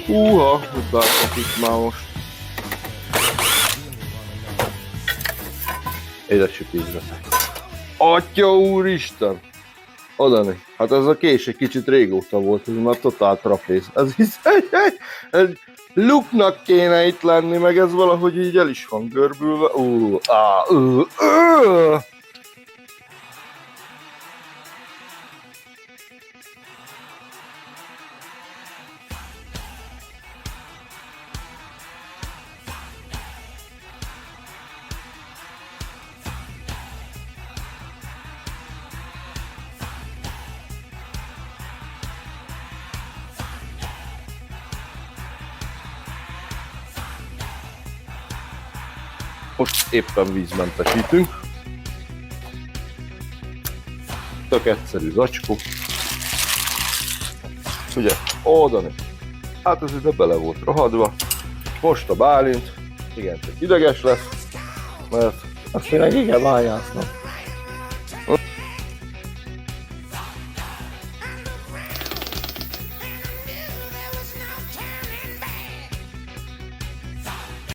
Húha, mit látok itt már most. Édesük ízre. Atya úristen! Odani. Hát ez a kés egy kicsit régóta volt, ez már totál trapéz. Ez egy luknak kéne itt lenni, meg ez valahogy így el is van görbülve. Most éppen vízmentesítünk. Tök egyszerű zacskó. Ugye, oldani. Hát ez ide bele volt rohadva. Most a Bálint, igen, csak ideges lesz, mert Aki meg igen bányásznak.